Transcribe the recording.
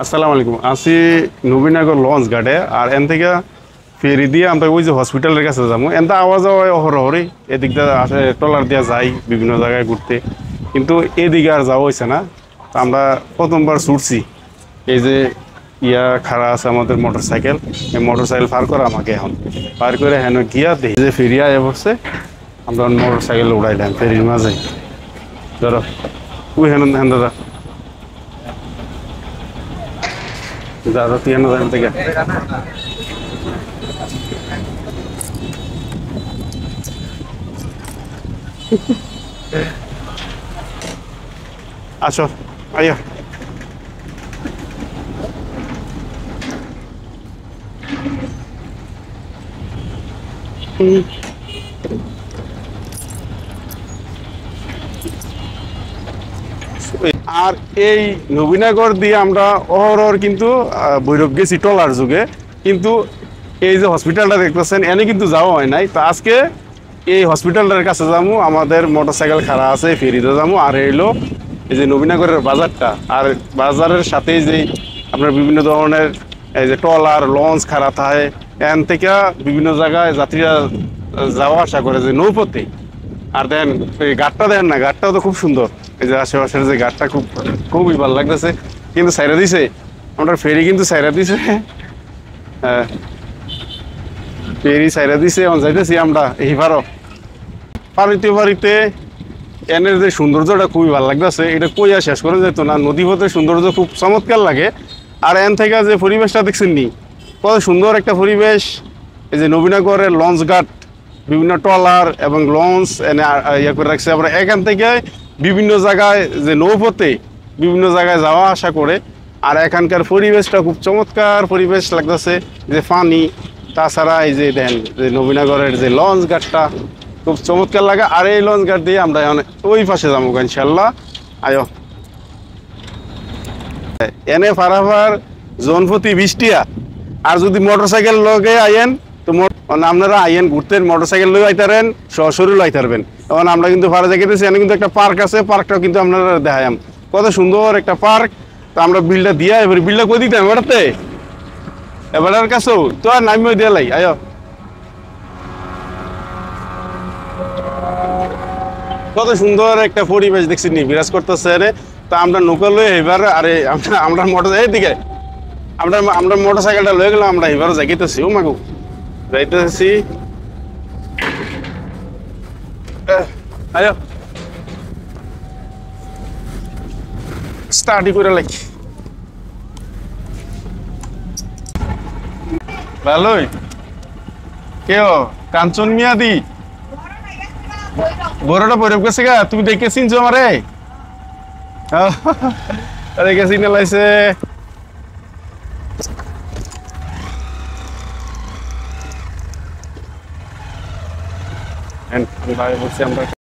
আসসালামু আলাইকুম। আছি নবীনগর লঞ্চ ঘাটে। আর এন থেকে ফেরি দিয়ে আমরা ওই যে হসপিটালের কাছে যাবো। এনটা আওয়াজ হয় অহরহরই, এদিক দিয়ে আসে ট্রলার দিয়ে যাই বিভিন্ন জায়গায় ঘুরতে, কিন্তু এদিকে আর যাওয়া হয়েছে না। তো আমরা প্রথমবার ছুটছি। এই যে খাড়া আছে আমাদের মোটর সাইকেল, এই মোটর সাইকেল পার করা আমাকে এখন পার করে হেন গিয়া দেখি যে ফেরি আয় বসছে। আমরা মোটর সাইকেল উড়াইলাম ফেরির মাঝে। ধরো ওই হেন হেন দাদা দাদা তুই হেন হেন থেকে আসো, আইয়া। আর এই নবীনগর দিয়ে আমরা অহরহর কিন্তু ভৈরব গেছি ট্রলার যুগে, কিন্তু এই যে হসপিটালটা দেখতেছেন এনে কিন্তু যাওয়া হয় নাই। তো আজকে এই হসপিটালটার কাছে যাবো, আমাদের মোটর সাইকেল খাড়া আছে, ফেরিতে যাবো। আর এলো এই যে নবীনগরের বাজারটা, আর বাজারের সাথেই যে আপনার বিভিন্ন ধরনের এই যে ট্রলার লঞ্চ খাড়া থাকে, এন থেকে বিভিন্ন জায়গায় যাত্রীরা যাওয়া আসা করে যে নৌপথে। আর দেখেন এই ঘাটটা, দেখেন না, ঘাটটাও তো খুব সুন্দর। এই যে আশেপাশের যে ঘাটটা খুবই ভালো লাগতেছে। কিন্তু সাইরা দিছে আমরা ফেরি, কিন্তু সাইরা দিছে, হ্যাঁ ফেরি সাইরা দিছে। এখন যাইতেছি আমরা এই পারিতে এনের যে সৌন্দর্যটা খুবই ভালো লাগতেছে, এটা কইয়া শেষ করা যেত না। নদীপথের সৌন্দর্য খুব চমৎকার লাগে। আর এন থেকে যে পরিবেশটা দেখছেন নি, কত সুন্দর একটা পরিবেশ। এই যে নবীনগরের লঞ্চ ঘাট, বিভিন্ন ট্রলার এবং লঞ্চ এনে ইয়ে করে রাখছে। আমরা এখান থেকে বিভিন্ন জায়গায় যে নৌপথে বিভিন্ন জায়গায় যাওয়া আসা করে। আর এখানকার পরিবেশটা খুব চমৎকার পরিবেশ লাগতেছে, যে পানি, তাছাড়া এই যে দেখেন যে নবীনগরের যে লঞ্চ ঘাটটা খুব চমৎকার লাগে। আর এই লঞ্চ ঘাট দিয়ে আমরা ওই পাশে যাবো ইনশাল্লাহ। আয়ো, এনে ফারাফার জনপ্রতি 20 টাকা। আর যদি মোটর সাইকেল লগে আইয়েন তো আপনারা আইয়েন ঘুরতে, মোটর সাইকেল লই আইতারেন, সরাসরি আইতারবেন। এখন আমরা কিন্তু ফারা জায়গাতেছি, এনে কিন্তু একটা পার্ক আছে, পার্কটাও কিন্তু আপনারা দেখায়াম, কত সুন্দর একটা পার্ক। তো আমরা বিলটা দিয়া এবার বিলটা কই দিতাম এবারতে, এবারের কাছেও তো আর নামিও দিয়া লাই। আয়ো, কত সুন্দর একটা পরিবেশ দেখছি নি বিরাজ করতেছে রে। তা আমরা নৌকা লয়ে এবার, আরে আমরা মোটর এইদিকে আমরা মোটর সাইকেলটা লয়ে গেলাম, আমরা এবারও যাইতেছি। ও মাগু যাইতেছি, আয়ো স্টার্টই করে লাগি। ভালোই কেউ কাঞ্চন মিয়াদি বড়টা বৈরব গেছে গা, তুমি দেখে চিনছো আমারে? দেখে চিনে লাইছে। ভাই বলছি আমরা